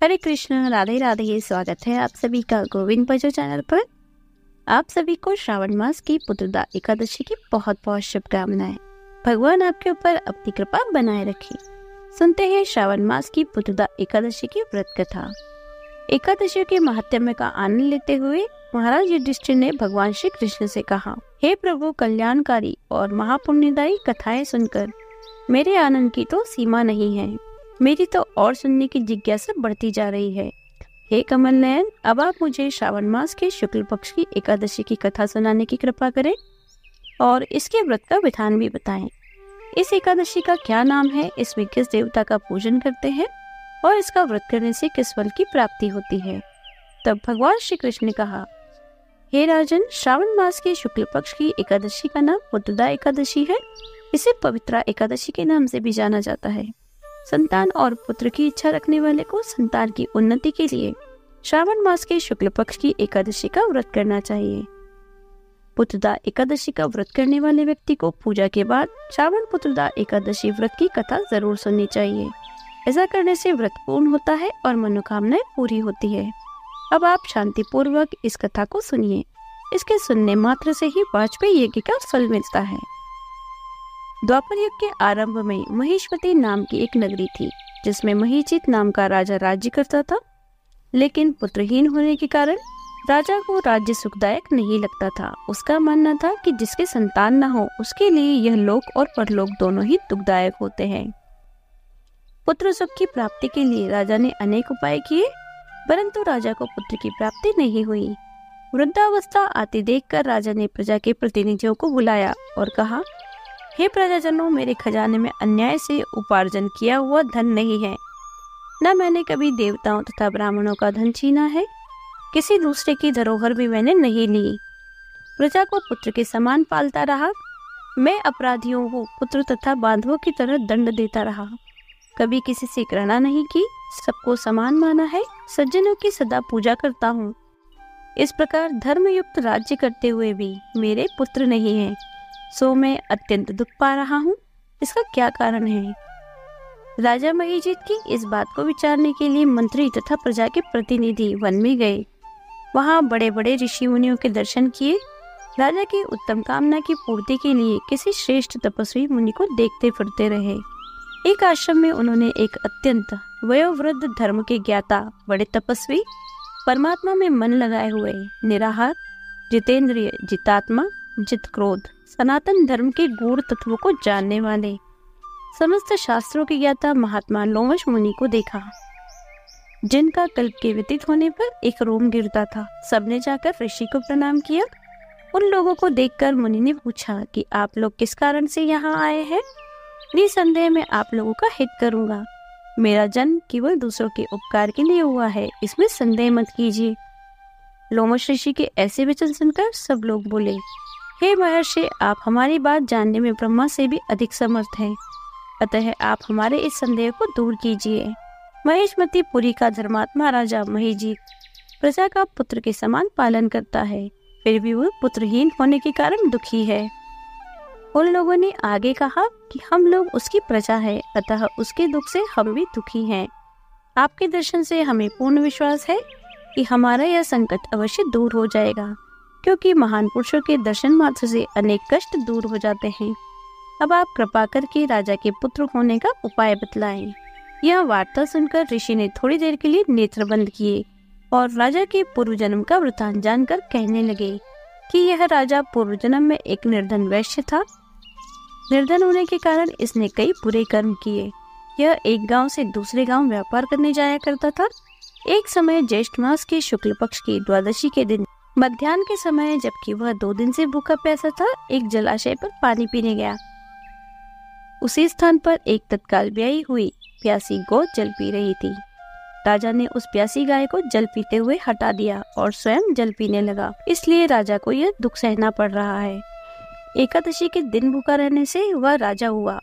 हरे कृष्ण, राधे राधे। स्वागत है आप सभी का गोविंद भजो चैनल पर। आप सभी को श्रावण मास की पुत्रदा एकादशी की बहुत बहुत शुभकामनाएं। भगवान आपके ऊपर अपनी कृपा बनाए रखे। सुनते हैं श्रावण मास की पुत्रदा एकादशी की व्रत कथा। एकादशी के महात्म्य का आनंद लेते हुए महाराज युधिष्ठिर ने भगवान श्री कृष्ण से कहा, हे प्रभु, कल्याणकारी और महापुण्यदायी कथाएं सुनकर मेरे आनंद की तो सीमा नहीं है। मेरी तो और सुनने की जिज्ञासा बढ़ती जा रही है। हे कमल नयन, अब आप मुझे श्रावण मास के शुक्ल पक्ष की एकादशी की कथा सुनाने की कृपा करें और इसके व्रत का विधान भी बताएं। इस एकादशी का क्या नाम है, इसमें किस देवता का पूजन करते हैं और इसका व्रत करने से किस फल की प्राप्ति होती है। तब भगवान श्री कृष्ण ने कहा, हे राजन, श्रावण मास के शुक्ल पक्ष की एकादशी का नाम पुत्रदा एकादशी है। इसे पवित्रा एकादशी के नाम से भी जाना जाता है। संतान और पुत्र की इच्छा रखने वाले को संतान की उन्नति के लिए श्रावण मास के शुक्ल पक्ष की एकादशी का व्रत करना चाहिए। पुत्रदा एकादशी का व्रत करने वाले व्यक्ति को पूजा के बाद श्रावण पुत्रदा एकादशी व्रत की कथा जरूर सुननी चाहिए। ऐसा करने से व्रत पूर्ण होता है और मनोकामनाएं पूरी होती है। अब आप शांति पूर्वक इस कथा को सुनिए। इसके सुनने मात्र से ही वाजपेयी यज्ञ का फल मिलता है। द्वापर युग के आरंभ में महिष्मती नाम की एक नगरी थी, जिसमें महीचित नाम का राजा राज्य करता था। लेकिन पुत्रहीन होने के कारण राजा को राज्य सुखदायक नहीं लगता था। उसका मानना था कि जिसके संतान न हो उसके लिए यह लोक और परलोक दोनों ही दुखदायक होते हैं। पुत्र सुख की प्राप्ति के लिए राजा ने अनेक उपाय किए, परंतु राजा को पुत्र की प्राप्ति नहीं हुई। वृद्धावस्था आती देखकर राजा ने प्रजा के प्रतिनिधियों को बुलाया और कहा, हे प्रजाजनों, मेरे खजाने में अन्याय से उपार्जन किया हुआ धन नहीं है। न मैंने कभी देवताओं तथा ब्राह्मणों का धन छीना है। किसी दूसरे की धरोहर भी मैंने नहीं ली। प्रजा को पुत्र के समान पालता रहा। मैं अपराधियों को पुत्र तथा बांधवों की तरह दंड देता रहा। कभी किसी से घृणा नहीं की, सबको समान माना है। सज्जनों की सदा पूजा करता हूँ। इस प्रकार धर्मयुक्त राज्य करते हुए भी मेरे पुत्र नहीं है, सो मैं अत्यंत दुख पा रहा हूँ। इसका क्या कारण है? राजा महीजित की इस बात को विचारने के लिए मंत्री तथा प्रजा के प्रतिनिधि वन में गए। वहाँ बड़े बड़े ऋषि मुनियों के दर्शन किए। राजा की उत्तम कामना की पूर्ति के लिए किसी श्रेष्ठ तपस्वी मुनि को देखते फिरते रहे। एक आश्रम में उन्होंने एक अत्यंत वयोवृद्ध धर्म के ज्ञाता, बड़े तपस्वी, परमात्मा में मन लगाए हुए, निराहार, जितेंद्रिय, जितात्मा, जित क्रोध, सनातन धर्म के गूढ़ तत्वों को जानने वाले, समस्त शास्त्रों के ज्ञाता महात्मा लोमश मुनि को देखा, जिनका कल्प के व्यतीत होने पर एक रोम गिरता था। सबने जाकर ऋषि को प्रणाम किया। उन लोगों को देखकर मुनि ने पूछा कि आप लोग किस कारण से यहाँ आए हैं? निसंदेह मैं आप लोगों का हित करूंगा। मेरा जन्म केवल दूसरों के उपकार के लिए हुआ है, इसमें संदेह मत कीजिए। लोमश ऋषि के ऐसे वचन सुनकर सब लोग बोले, हे महर्षि, आप हमारी बात जानने में ब्रह्मा से भी अधिक समर्थ हैं, अतः आप हमारे इस संदेह को दूर कीजिए। महेशमती पुरी का धर्मात्मा राजा महीजित प्रजा का पुत्र के समान पालन करता है, फिर भी वह पुत्रहीन होने के कारण दुखी है। उन लोगों ने आगे कहा कि हम लोग उसकी प्रजा है, अतः उसके दुख से हम भी दुखी हैं। आपके दर्शन से हमें पूर्ण विश्वास है कि हमारा यह संकट अवश्य दूर हो जाएगा, क्योंकि महान पुरुषों के दर्शन मात्र से अनेक कष्ट दूर हो जाते हैं। अब आप कृपा करके राजा के पुत्र होने का उपाय बतलाएं। यह वार्ता सुनकर ऋषि ने थोड़ी देर के लिए नेत्र बंद किए और राजा के पूर्व जन्म का वृतांत जानकर कहने लगे कि यह राजा पूर्व जन्म में एक निर्धन वैश्य था। निर्धन होने के कारण इसने कई बुरे कर्म किए। यह एक गांव से दूसरे गांव व्यापार करने जाया करता था। एक समय ज्येष्ठ मास के शुक्ल पक्ष की द्वादशी के दिन मध्याह्न के समय, जबकि वह 2 दिन से भूखा प्यासा था, एक जलाशय पर पानी पीने गया। उसी स्थान पर एक तत्काल ब्याही हुई प्यासी गौ जल पी रही थी। राजा ने उस प्यासी गाय को जल पीते हुए हटा दिया और स्वयं जल पीने लगा। इसलिए राजा को यह दुख सहना पड़ रहा है। एकादशी के दिन भूखा रहने से वह राजा हुआ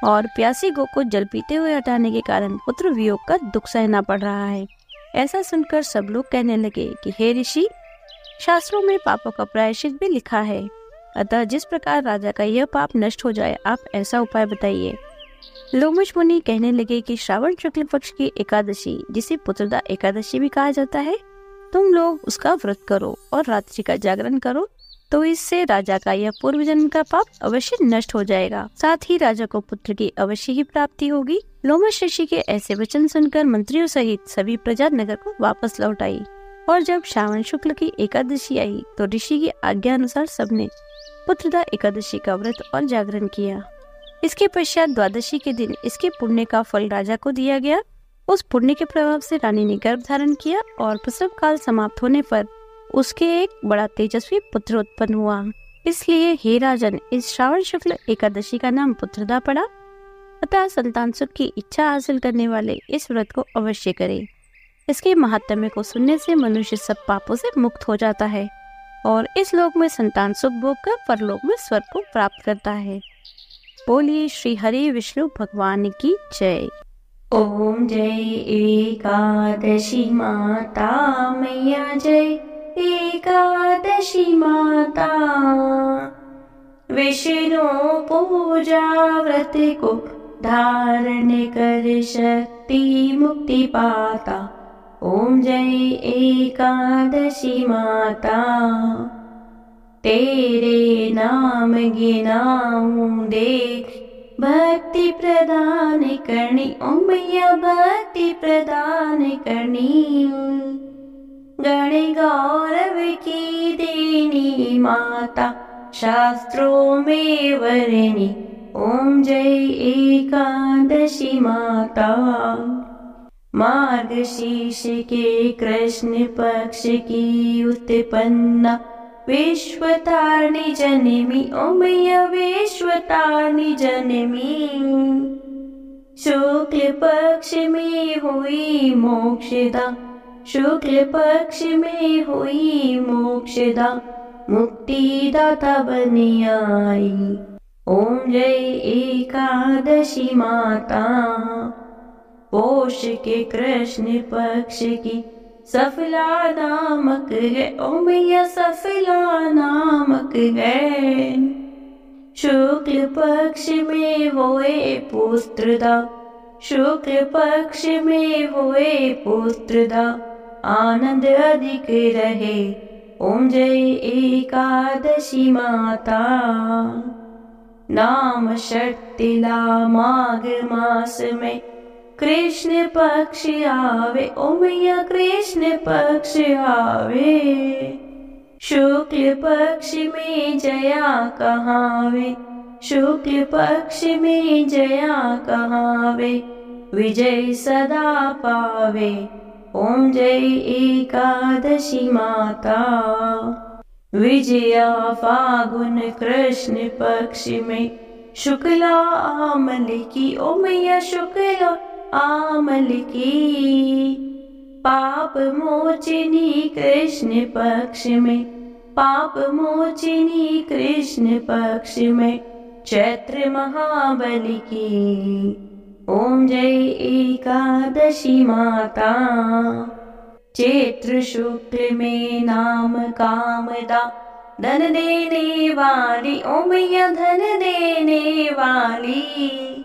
और प्यासी गौ को जल पीते हुए हटाने के कारण पुत्र वियोग का दुख सहना पड़ रहा है। ऐसा सुनकर सब लोग कहने लगे कि हे ऋषि, शास्त्रों में पापों का प्रायश्चित भी लिखा है, अतः जिस प्रकार राजा का यह पाप नष्ट हो जाए, आप ऐसा उपाय बताइए। लोमश मुनि कहने लगे कि श्रावण शुक्ल पक्ष की एकादशी, जिसे पुत्रदा एकादशी भी कहा जाता है, तुम लोग उसका व्रत करो और रात्रि का जागरण करो, तो इससे राजा का यह पूर्व जन्म का पाप अवश्य नष्ट हो जाएगा। साथ ही राजा को पुत्र की अवश्य ही प्राप्ति होगी। लोमश ऋषि के ऐसे वचन सुनकर मंत्रियों सहित सभी प्रजा नगर को वापस लौट आई और जब श्रावण शुक्ल की एकादशी आई तो ऋषि की आज्ञा अनुसार सबने पुत्रदा एकादशी का व्रत और जागरण किया। इसके पश्चात द्वादशी के दिन इसके पुण्य का फल राजा को दिया गया। उस पुण्य के प्रभाव से रानी ने गर्भ धारण किया और प्रसव काल समाप्त होने पर उसके एक बड़ा तेजस्वी पुत्र उत्पन्न हुआ। इसलिए हे राजन, इस श्रावण शुक्ल एकादशी का नाम पुत्रदा पड़ा। अतः संतान सुख की इच्छा हासिल करने वाले इस व्रत को अवश्य करें। इसके महात्म्य को सुनने से मनुष्य सब पापों से मुक्त हो जाता है और इस लोक में संतान सुख भोग कर परलोक में स्वर्ग को प्राप्त करता है। बोलिए श्री हरि विष्णु भगवान की जय। ओम जय एकादशी माता मैया, जय एकादशी माता। विष्णु पूजा व्रत को धारण कर शक्ति मुक्ति पाता। ओम जय एकादशी माता। तेरे नाम गिनाऊं देख भक्ति प्रदान करनी। ओम मैया भक्ति प्रदान करनी। गण गौरव की देनी माता, शास्त्रों में वरनी। ओम जय एकादशी माता। मार्गशीर्ष के कृष्ण पक्ष की उत्पन्ना विश्वतारिणी जननी। ओम मैया विश्वतारिणी जननी। शुक्ल पक्ष में हुई मोक्षदा, शुक्ल पक्ष में हुई मोक्षदा, मुक्ति दाता बनी आई। ओम जय एकादशी माता। पोष के कृष्ण पक्ष की सफला नामक है। ओम मैया सफला नामक है। शुक्ल पक्ष में हुए पुत्रदा, शुक्ल पक्ष में हुए पुत्रदा, आनंद अधिक रहे। ओम जय एकादशी माता। नाम षट्तिला माघ मास में कृष्ण पक्ष आवे। ओम मैया कृष्ण पक्ष आवे। शुक्ल पक्ष में जया कहावे, शुक्ल पक्ष में जया कहावे, विजय सदा पावे। ओम जय एकादशी माता। विजया फागुन कृष्ण पक्ष में शुक्ला आमल की। ओम मैया शुक्ला आमल की। पाप मोचिनी कृष्ण पक्ष में, पाप मोचिनी कृष्ण पक्ष में चैत्र महाबली की। ओम जय एकादशी माता। चैत्र शुक्ल में नाम कामदा, धन देने वाली। ओम मैया धन देने वाली।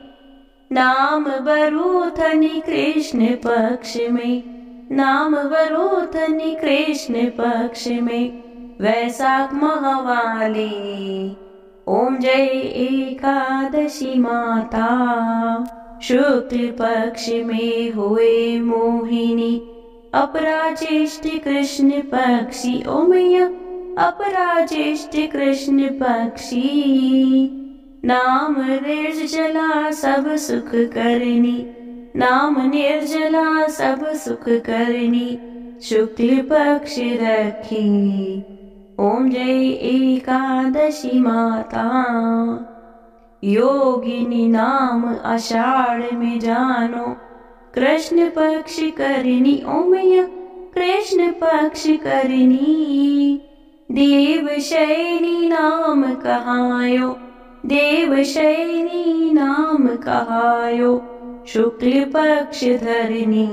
नाम वरूथनी कृष्ण पक्ष में, नाम वरूथनी कृष्ण पक्ष में वैशाख महावाली। ओम जय एकादशी माता। शुक्ल पक्ष में हुए मोहिनी, अपराजेष्ठ कृष्ण पक्षी। ओम मैया अपराजेष्ठ कृष्ण पक्षी। नाम निर्जला सब सुख करनी, नाम निर्जला सब सुख करनी, शुक्ल पक्ष रखी। ओम जय एकादशी माता। योगिनी नाम आषाढ़ में जानो, कृष्ण पक्ष करनी। ओम मैया कृष्ण पक्ष करनी। देवशयनी नाम कहायो, देवशयनी नाम कहायो, शुक्ल पक्ष धरनी।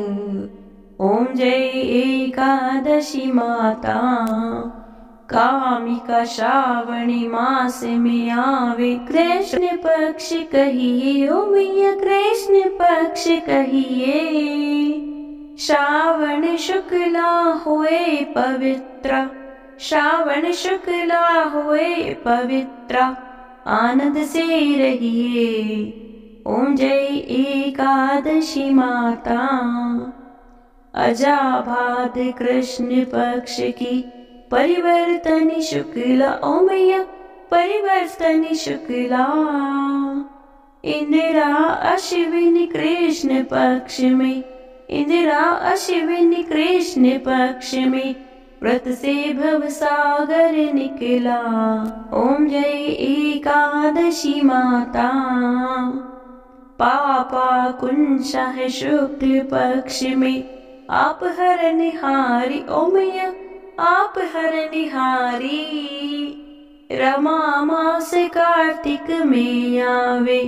ओम जय एकादशी माता। कामिका श्रावणी मास में आवे, कृष्ण पक्ष कहिए ओ मैया कृष्ण पक्ष कहिए। श्रावण शुक्ला हुए पवित्र, श्रावण शुक्ला हुए पवित्र, आनंद से रहिए। ओम जय एकादशी माता। अजाभाद कृष्ण पक्ष की परिवर्तन शुक्ला, ओ मैया परिवर्तन शुक्ला। इंदिरा अश्विनी कृष्ण पक्ष में, इंदिरा अश्विनी कृष्ण पक्ष में, व्रत से भव सागर निकला। ओम जय एकादशी माता। पापा कुंशा है शुक्ल पक्ष में, आप हर निहारी ओ मैया आप हर निहारी। रमा मास कार्तिक में आवे,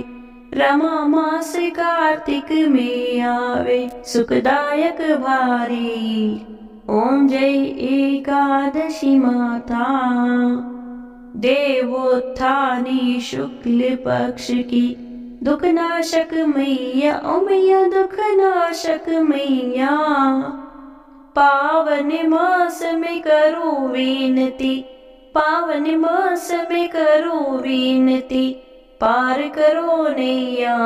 रमा मास कार्तिक में आवे, सुखदायक भारी। ओम जय एकादशी माता। देवोत्थानी शुक्ल पक्ष की दुखनाशक मैया, ओ मैया दुखनाशक मैया। पावन मास में करो विनती, पावन मास में करो विनती, पार करो नैया।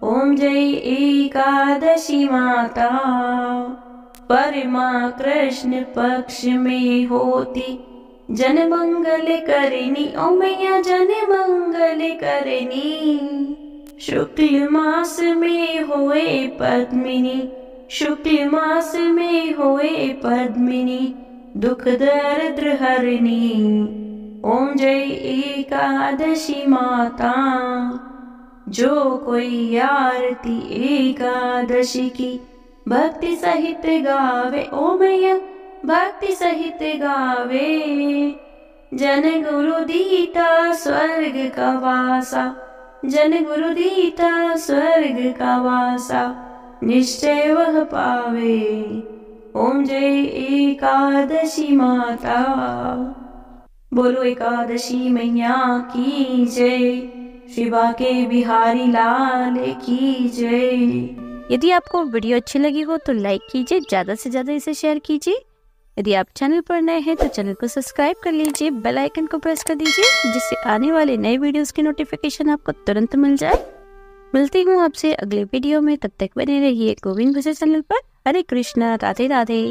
ओम जय एकादशी माता। परमा कृष्ण पक्ष में होती, जन मंगल करनी ओ मैया जन मंगल करनी। शुक्ल मास में होए पद्मिनी, शुक्ल मास में होए पद्मिनी, दुख दरिद्र हरनी। ओम जय एकादशी माता। जो कोई आरती एकादशी की भक्ति सहित गावे, ओ मैया भक्ति सहित गावे। जन गुरु दीता स्वर्ग का वासा, जन गुरु दीता स्वर्ग का वासा, निश्चय वह पावे। ओम जय एकादशी माता। बोलो एकादशी मैया की जय, शिवा के बिहारी लाल की जय। यदि आपको वीडियो अच्छी लगी हो तो लाइक कीजिए, ज़्यादा से ज़्यादा इसे शेयर कीजिए। यदि आप चैनल पर नए हैं तो चैनल को सब्सक्राइब कर लीजिए, बेल आइकन को प्रेस कर दीजिए, जिससे आने वाले नए वीडियोस की नोटिफिकेशन आपको तुरंत मिल जाए। मिलती हूँ आपसे अगले वीडियो में, तब तक बने रहिए गोविंद भजन चैनल पर। हरे कृष्णा, राधे राधे।